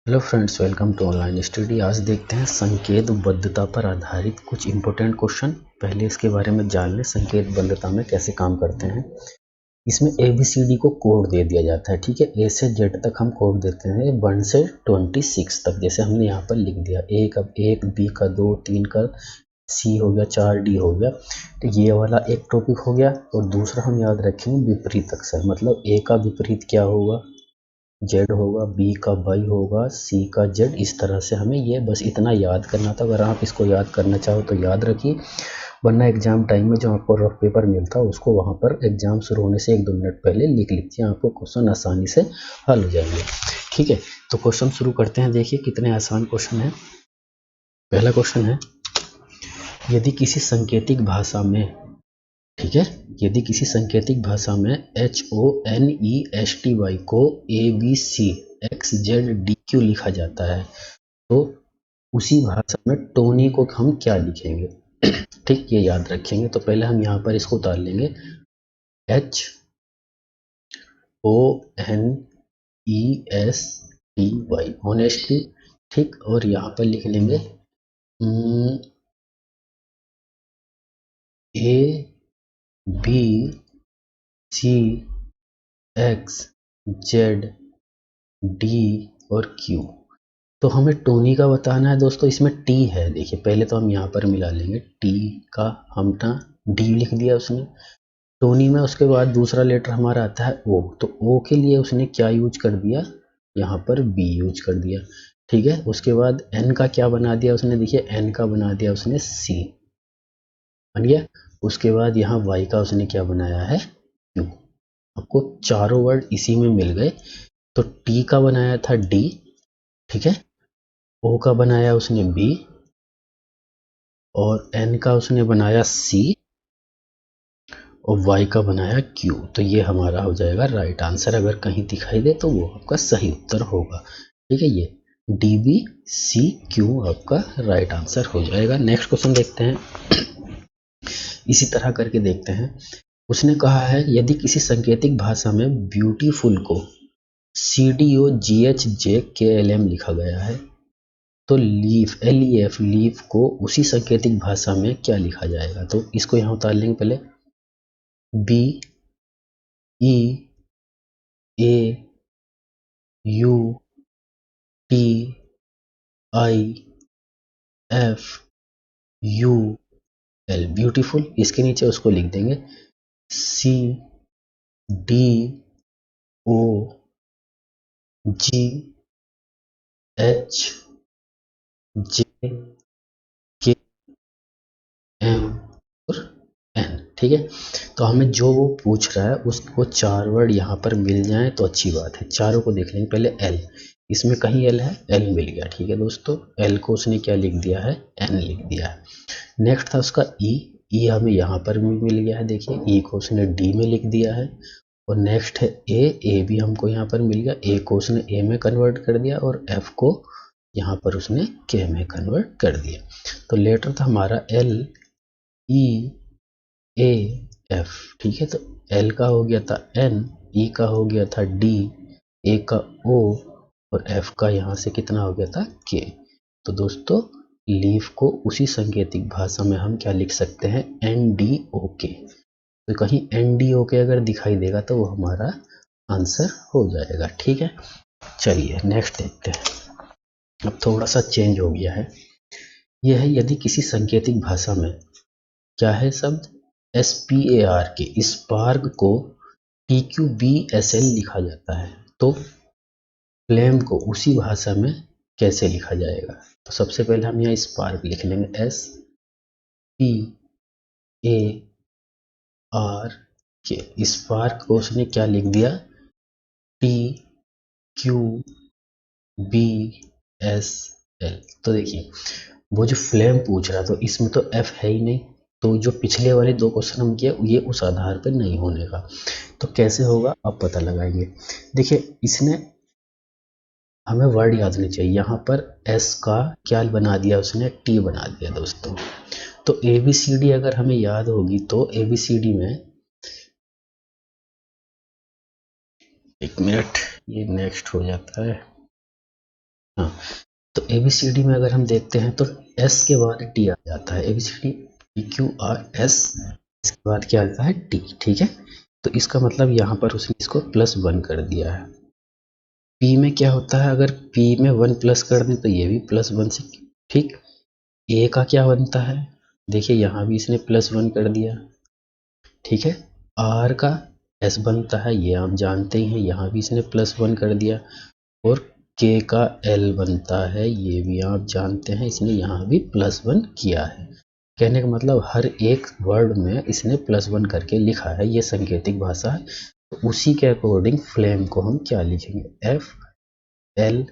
Hello friends, welcome to online study. आज देखते हैं संकेतबद्धता पर आधारित कुछ इंपॉर्टेंट क्वेश्चन। पहले इसके बारे में जान लें संकेतबद्धता में कैसे काम करते हैं। इसमें ABCD को कोड दे दिया जाता है, ठीक है। A से Z तक हम कोड देते हैं 1 से 26 तक, जैसे हमने यहाँ पर लिख दिया। A का 1, B का 2, 3 का C हो गया, 4 D हो गया। तो ये वाला एक टॉपिक हो गया। और दूसरा हम याद रखेंगे विपरीत अक्षर, मतलब A का विपरीत क्या होगा, Z होगा, B का Y होगा, C का Z। इस तरह से हमें ये बस इतना याद करना था। अगर आप इसको याद करना चाहो तो याद रखिए, वरना एग्जाम टाइम में जो आपको रफ पेपर मिलता है उसको वहाँ पर एग्जाम शुरू होने से 1-2 मिनट पहले लिख लीजिए, आपको क्वेश्चन आसानी से हल हो जाएंगे, ठीक है। तो क्वेश्चन शुरू करते हैं। देखिए कितने आसान क्वेश्चन है। पहला क्वेश्चन है, यदि किसी सांकेतिक भाषा में, ठीक है, यदि किसी सांकेतिक भाषा में HONESTY को ABCXZDQ लिखा जाता है तो उसी भाषा में टोनी को हम क्या लिखेंगे, ठीक, ये याद रखेंगे। तो पहले हम यहाँ पर इसको उतार लेंगे, HONESTY, ऑनेस्टली, ठीक। और यहाँ पर लिख लेंगे ABCXZD और Q। तो हमें टोनी का बताना है दोस्तों। इसमें टी है, देखिए पहले तो हम यहाँ पर मिला लेंगे टी का, हम ना डी लिख दिया उसने टोनी में। उसके बाद दूसरा लेटर हमारा आता है ओ, तो ओ के लिए उसने क्या यूज कर दिया, यहाँ पर बी यूज कर दिया, ठीक है। उसके बाद एन का क्या बना दिया उसने, देखिए एन का बना दिया उसने सी, बन गया। उसके बाद यहाँ वाई का उसने क्या बनाया है, क्यू। आपको चारों वर्ड इसी में मिल गए। तो टी का बनाया था डी, ठीक है। ओ का बनाया उसने बी, और एन का उसने बनाया सी, और वाई का बनाया क्यू। तो ये हमारा हो जाएगा राइट आंसर। अगर कहीं दिखाई दे तो वो आपका सही उत्तर होगा, ठीक है। ये DBCQ आपका राइट आंसर हो जाएगा। नेक्स्ट क्वेश्चन देखते हैं, इसी तरह करके देखते हैं। उसने कहा है यदि किसी सांकेतिक भाषा में ब्यूटीफुल को CDOGHJKLM लिखा गया है तो लीफ LEF लीफ को उसी सांकेतिक भाषा में क्या लिखा जाएगा। तो इसको यहाँ उतार लेंगे पहले, BEAUTIFUL, ब्यूटीफुल। इसके नीचे उसको लिख देंगे CDOGHJKM और N, ठीक है। तो हमें जो वो पूछ रहा है उसको चार वर्ड यहाँ पर मिल जाए तो अच्छी बात है। चारों को देख लेंगे पहले। एल, इसमें कहीं एल है, एल मिल गया, ठीक है दोस्तों। एल को उसने क्या लिख दिया है, एन लिख दिया है। नेक्स्ट था उसका ई हमें यहाँ पर भी मिल गया है, देखिए ई को उसने डी में लिख दिया है। और नेक्स्ट है ए भी हमको यहाँ पर मिल गया। ए को उसने ए में कन्वर्ट कर दिया और एफ को यहाँ पर उसने के में कन्वर्ट कर दिया। तो लेटर था हमारा LEAF, ठीक है। तो एल का हो गया था एन, ई का हो गया था डी, ए का ओ, और एफ का यहाँ से कितना हो गया था के। तो दोस्तों लीफ को उसी सांकेतिक भाषा में हम क्या लिख सकते हैं, NDOK। तो कहीं NDOK अगर दिखाई देगा तो वो हमारा आंसर हो जाएगा, ठीक है। चलिए नेक्स्ट देखते हैं। अब थोड़ा सा चेंज हो गया है। यह है यदि किसी सांकेतिक भाषा में क्या है शब्द, SPAR के स्पार्क को TQBSL लिखा जाता है तो फ्लेम को उसी भाषा में कैसे लिखा जाएगा। तो सबसे पहले हम यहाँ स्पार्क लिख लेंगे, SPARK। स्पार्क को उसने क्या लिख दिया, TQBSL। तो देखिए वो जो फ्लेम पूछ रहा तो इसमें तो F है ही नहीं, तो जो पिछले वाले दो क्वेश्चन हम किए ये उस आधार पर नहीं होने का। तो कैसे होगा आप पता लगाएंगे। देखिए इसने हमें वर्ड याद नहीं चाहिए, यहाँ पर एस का क्या बना दिया उसने, टी बना दिया दोस्तों। तो ABCD अगर हमें याद होगी तो ABCD में, एक मिनट, ये नेक्स्ट हो जाता है। हाँ, तो ABCD में अगर हम देखते हैं तो S के बाद T आ जाता है। ABCD PQRS, इसके बाद क्या आता है T। ठीक है, तो इसका मतलब यहाँ पर उसने इसको +1 कर दिया है। P में क्या होता है, अगर P में 1 प्लस कर दें तो ये भी +1 से। ठीक, A का क्या बनता है, देखिए यहाँ भी इसने +1 कर दिया। ठीक है, R का S बनता है, ये आप जानते ही हैं, यहाँ भी इसने +1 कर दिया। और K का L बनता है, ये भी आप जानते हैं, इसने यहाँ भी +1 किया है। कहने का मतलब हर एक वर्ड में इसने +1 करके लिखा है, ये सांकेतिक भाषा है। तो उसी के अकॉर्डिंग फ्लेम को हम क्या लिखेंगे, FLAME।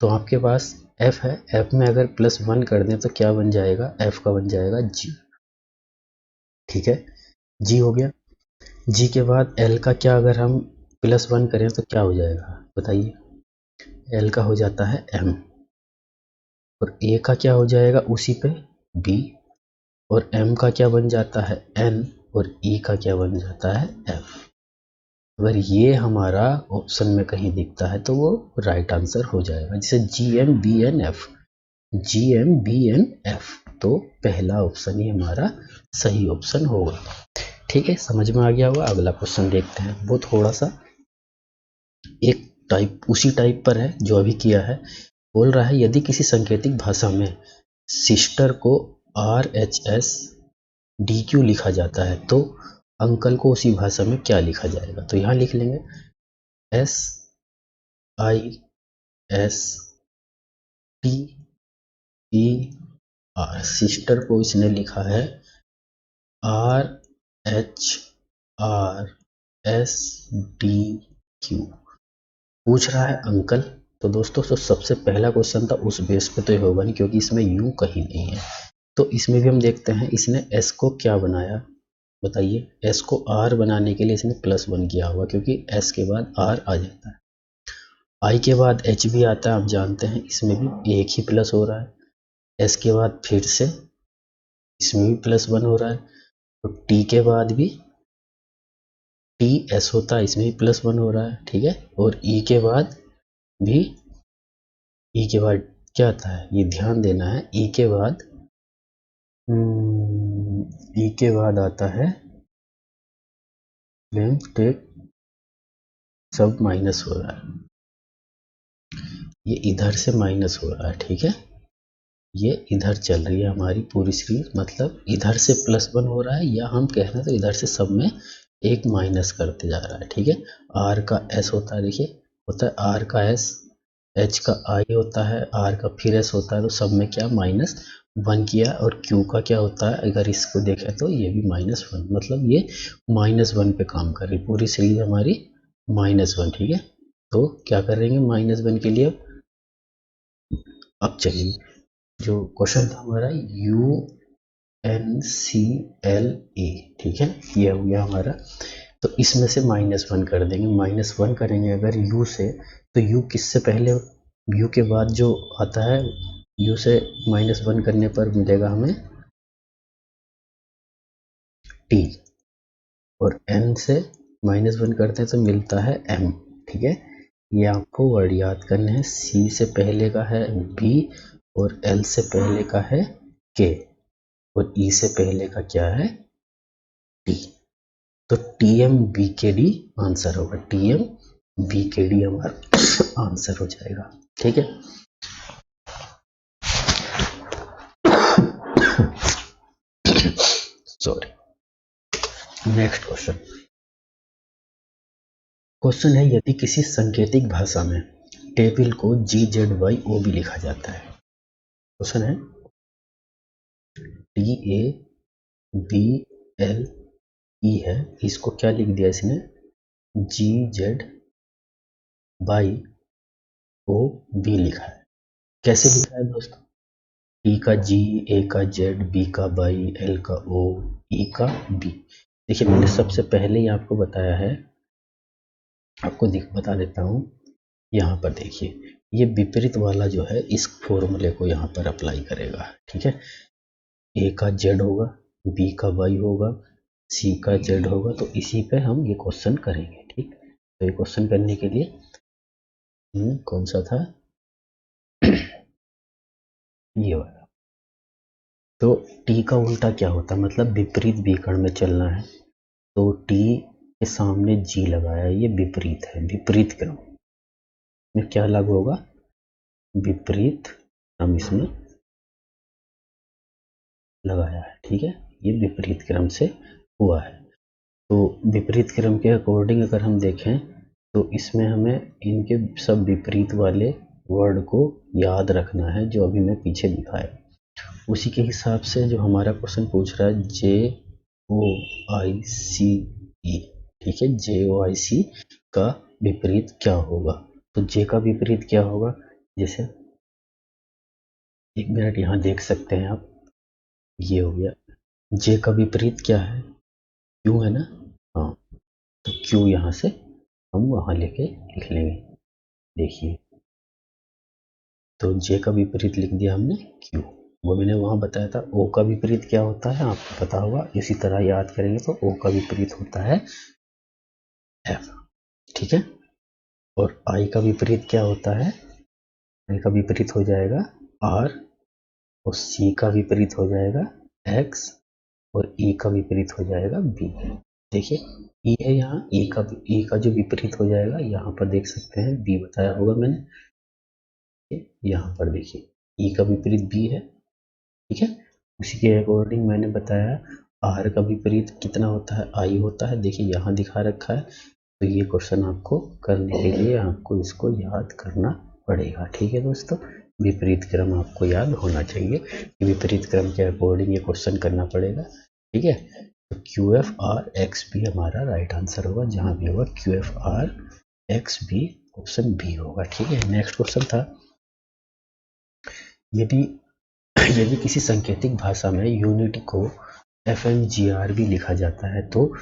तो आपके पास F है, F में अगर +1 कर दें तो क्या बन जाएगा, F का बन जाएगा G। ठीक है, G हो गया। G के बाद L का क्या, अगर हम +1 करें तो क्या हो जाएगा बताइए, L का हो जाता है M। और A का क्या हो जाएगा उसी पे B। और M का क्या बन जाता है N। और E का क्या बन जाता है F। अगर ये हमारा ऑप्शन में कहीं दिखता है तो वो राइट आंसर हो जाएगा, जैसे GMBNF, GMBNF, तो पहला ऑप्शन ही हमारा सही ऑप्शन होगा। ठीक है, समझ में आ गया होगा। अगला क्वेश्चन देखते हैं, वो थोड़ा सा एक टाइप उसी टाइप पर है जो अभी किया है। बोल रहा है यदि किसी सांकेतिक भाषा में सिस्टर को RHS DQ लिखा जाता है तो अंकल को उसी भाषा में क्या लिखा जाएगा। तो यहाँ लिख लेंगे SISTER। सिस्टर को इसने लिखा है RHRSDQ। पूछ रहा है अंकल, तो दोस्तों तो सबसे पहला क्वेश्चन था उस बेस पे तो ये होगा नहीं, क्योंकि इसमें यू कहीं नहीं है। तो इसमें भी हम देखते हैं, इसने एस को क्या बनाया बताइए, एस को आर बनाने के लिए इसने +1 किया होगा, क्योंकि एस के बाद आर आ जाता है। आई के बाद एच भी आता है, आप जानते हैं, इसमें भी एक ही प्लस हो रहा है। एस के बाद फिर से इसमें भी +1 हो रहा है। तो टी के बाद भी टी एस होता है, इसमें भी +1 हो रहा है। ठीक है, और ई के बाद भी, ई के बाद क्या आता है, ये ध्यान देना है, ई के बाद ई के बाद आता है फ्लेम टेक, सब माइनस हो रहा है, ये इधर से माइनस हो रहा है। ठीक है, ये इधर चल रही है हमारी पूरी सीरीज, मतलब इधर से +1 हो रहा है, या हम कह रहे हैं तो इधर से सब में एक माइनस करते जा रहा है। ठीक है, आर का एस होता है, देखिए होता है आर का एस, एच का आई होता है, आर का फिर एस होता है, तो सब में क्या -1 किया। और क्यू का क्या होता है, अगर इसको देखें तो ये भी -1, मतलब ये -1 पे काम कर रही, पूरी सीरीज हमारी -1। ठीक है, तो क्या करेंगे -1 के लिए, अब चलिए जो क्वेश्चन था हमारा UNCLA, ठीक है, ये हो गया हमारा। तो इसमें से -1 कर देंगे, -1 करेंगे अगर U से, तो U किससे पहले, U के बाद जो आता है, U से -1 करने पर मिलेगा हमें T, और N से -1 करते हैं तो मिलता है M। ठीक है, ये आपको वर्ड याद करने हैं, C से पहले का है B, और L से पहले का है K, और E से पहले का क्या है T। तो TMBKD आंसर होगा, TMBKD हमारा आंसर हो जाएगा। ठीक है, सॉरी। नेक्स्ट क्वेश्चन, क्वेश्चन है यदि किसी सांकेतिक भाषा में टेबल को GZYO भी लिखा जाता है। क्वेश्चन है TABLE है, इसको क्या लिख दिया इसने, GZYOB लिखा है। कैसे लिखा है दोस्तों, T का G, A का Z, B का Y, L का O, E का B। देखिए मैंने सबसे पहले ही आपको बताया है, आपको बता देता हूँ। यहाँ पर देखिए, ये विपरीत वाला जो है इस फॉर्मूले को यहाँ पर अप्लाई करेगा। ठीक है, A का Z होगा, B का Y होगा, C का Z होगा, तो इसी पे हम ये क्वेश्चन करेंगे। ठीक, तो ये क्वेश्चन करने के लिए कौन सा था, ये वाला। तो टी का उल्टा क्या होता है, मतलब विपरीत विकर्ण में चलना है, तो टी के सामने जी लगाया, ये विपरीत है, विपरीत क्रम में क्या लागू होगा, विपरीत क्रम इसमें लगाया है, ठीक है, ये विपरीत क्रम से हुआ है। तो विपरीत क्रम के अकॉर्डिंग अगर हम देखें तो इसमें हमें इनके सब विपरीत वाले वर्ड को याद रखना है जो अभी मैं पीछे दिखाया। उसी के हिसाब से जो हमारा क्वेश्चन पूछ रहा है JOICE, ठीक है, JOIC का विपरीत क्या होगा, तो जे का विपरीत क्या होगा, जैसे 1 मिनट यहाँ देख सकते हैं आप, ये हो गया, जे का विपरीत क्या है, क्यू है ना, हाँ, तो क्यू यहाँ से हम वहाँ लेके लिख लेंगे, देखिए, तो जे का विपरीत लिख दिया हमने क्यू, वो मैंने वहाँ बताया था। ओ का विपरीत क्या होता है आपको पता होगा, इसी तरह याद करेंगे तो ओ का विपरीत होता है एफ, ठीक है, और आई का विपरीत क्या होता है, आई का विपरीत हो जाएगा आर, और सी का विपरीत हो जाएगा एक्स, और ई का विपरीत हो जाएगा बी। देखिए ई है यहाँ, ई का जो विपरीत हो जाएगा यहाँ पर देख सकते हैं, बी बताया होगा मैंने, यहाँ पर देखिए ई का विपरीत बी है, ठीक है, उसी के अकॉर्डिंग मैंने बताया आर का विपरीत कितना होता है, आई होता है, देखिए यहाँ दिखा रखा है। तो ये क्वेश्चन आपको करने के लिए आपको इसको याद करना पड़ेगा, ठीक है दोस्तों, विपरीत क्रम आपको याद होना चाहिए कि विपरीत क्रम के अकॉर्डिंग ये क्वेश्चन करना पड़ेगा, ठीक है। तो QFR XB हमारा राइट आंसर होगा, जहाँ भी होगा QFR XB ऑप्शन बी होगा, ठीक है। नेक्स्ट क्वेश्चन था, यदि किसी सांकेतिक भाषा में यूनिट को FMGR भी लिखा जाता है तो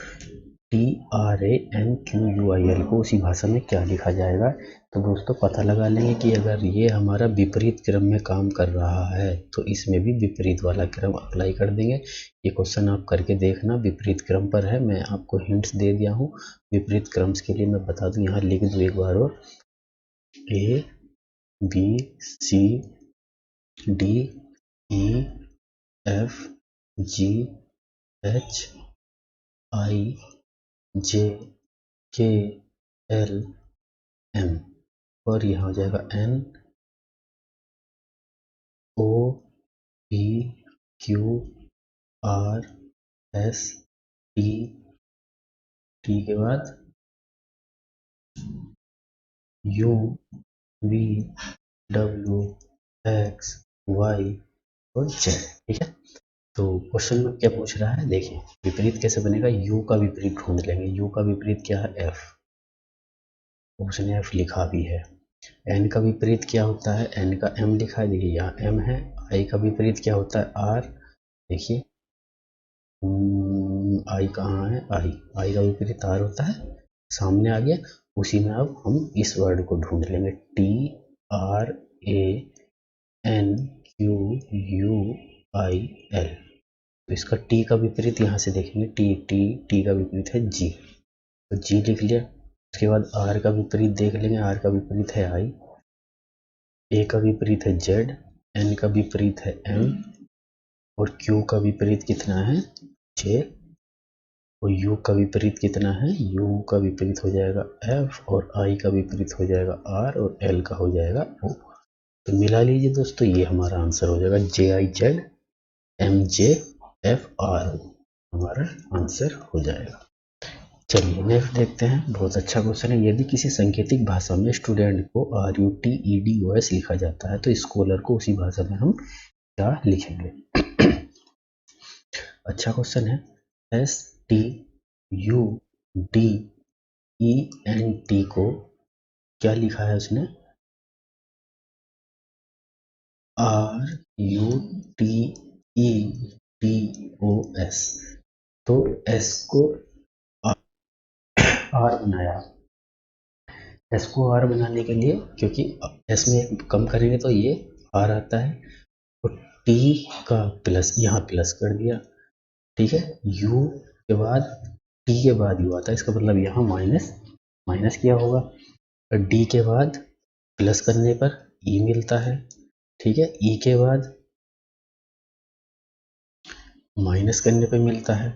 TRANQUIL को उसी भाषा में क्या लिखा जाएगा, तो दोस्तों पता लगा लेंगे कि अगर ये हमारा विपरीत क्रम में काम कर रहा है तो इसमें भी विपरीत वाला क्रम अप्लाई कर देंगे। ये क्वेश्चन आप करके देखना, विपरीत क्रम पर है, मैं आपको हिंट्स दे दिया हूँ। विपरीत क्रम के लिए मैं बता दूं, यहाँ लिख दूँ एक बार और, ABCDEFGHIJKLM, और यहाँ हो जाएगा NOPQRST, टी के बाद UVWXY और Z, ठीक है। तो क्वेश्चन में क्या पूछ रहा है, देखिए विपरीत कैसे बनेगा, U का विपरीत ढूंढ लेंगे, U का विपरीत क्या है F, ऑप्शन F लिखा भी है। N का विपरीत क्या होता है, N का M लिखा है, देखिए यहाँ M है। I का विपरीत क्या होता है R, देखिए I कहाँ है, I का विपरीत R होता है, सामने आ गया। उसी में अब हम इस वर्ड को ढूंढ लेंगे, TRANQUIL, तो इसका टी का विपरीत यहाँ से देखेंगे, टी का विपरीत है जी, तो जी लिख लिया। उसके बाद आर का विपरीत देख लेंगे, आर का विपरीत है आई, ए का विपरीत है जेड, एन का विपरीत है एम, और क्यू का विपरीत कितना है जे, और यू का विपरीत कितना है, यू का विपरीत हो जाएगा एफ, और आई का विपरीत हो जाएगा आर, और एल का हो जाएगा ओ। तो मिला लीजिए दोस्तों, ये हमारा आंसर हो जाएगा JIZMJFR, हमारा आंसर हो जाएगा। चलिए नेक्स्ट देखते हैं, बहुत अच्छा क्वेश्चन है। यदि किसी सांकेतिक भाषा में स्टूडेंट को RUTEDOS लिखा जाता है तो स्कॉलर को उसी भाषा में हम क्या लिखेंगे। अच्छा क्वेश्चन है। STUDENT को क्या लिखा है उसने, RUTEDOS, तो S को R बनाया, एस को आर बनाने के लिए, क्योंकि एस में कम करेंगे तो ये आर आता है, और टी का प्लस यहाँ प्लस कर दिया, ठीक है, यू के बाद टी के बाद यू आता है, इसका मतलब यहाँ माइनस माइनस किया होगा। डी के बाद प्लस करने पर ई मिलता है, ठीक है। ई के बाद माइनस करने पे मिलता है,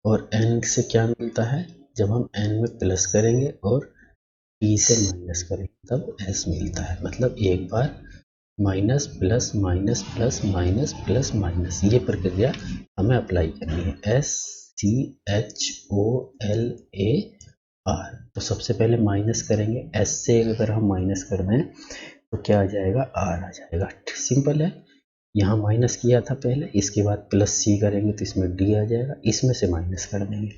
और एन से क्या मिलता है, जब हम एन में प्लस करेंगे और पी से माइनस करेंगे तब एस मिलता है। मतलब एक बार minus plus minus plus minus plus minus, ये प्रक्रिया हमें अप्लाई करनी है। S C H O L A R. तो सबसे पहले माइनस करेंगे, एस से अगर हम माइनस कर दें तो क्या आ जाएगा, आर आ जाएगा। सिंपल है। यहाँ माइनस किया था पहले, इसके बाद प्लस सी करेंगे तो इसमें डी आ जाएगा, इसमें से माइनस कर देंगे,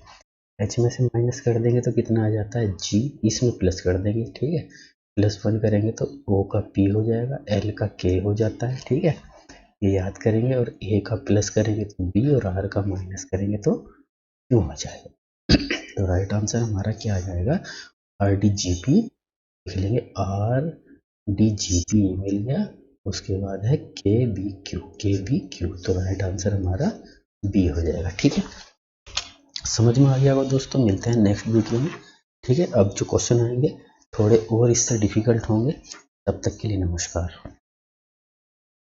एच में से माइनस कर देंगे तो कितना आ जाता है जी, इसमें प्लस कर देंगे, ठीक है। +1 करेंगे तो ओ का पी हो जाएगा, एल का के हो जाता है, ठीक है। ये याद करेंगे, और ए का प्लस करेंगे तो बी, और आर का माइनस करेंगे तो क्यू आ जाएगा। तो राइट आंसर हमारा क्या आ जाएगा, आर डी जी पी। लिख लेंगे आर डी जी पी मिल गया, उसके बाद है के बी क्यू। तो राइट आंसर हमारा बी हो जाएगा, ठीक है। समझ में आ गया होगा दोस्तों। मिलते हैं नेक्स्ट वीडियो में, ठीक है। अब जो क्वेश्चन आएंगे थोड़े और इससे डिफिकल्ट होंगे। तब तक के लिए नमस्कार।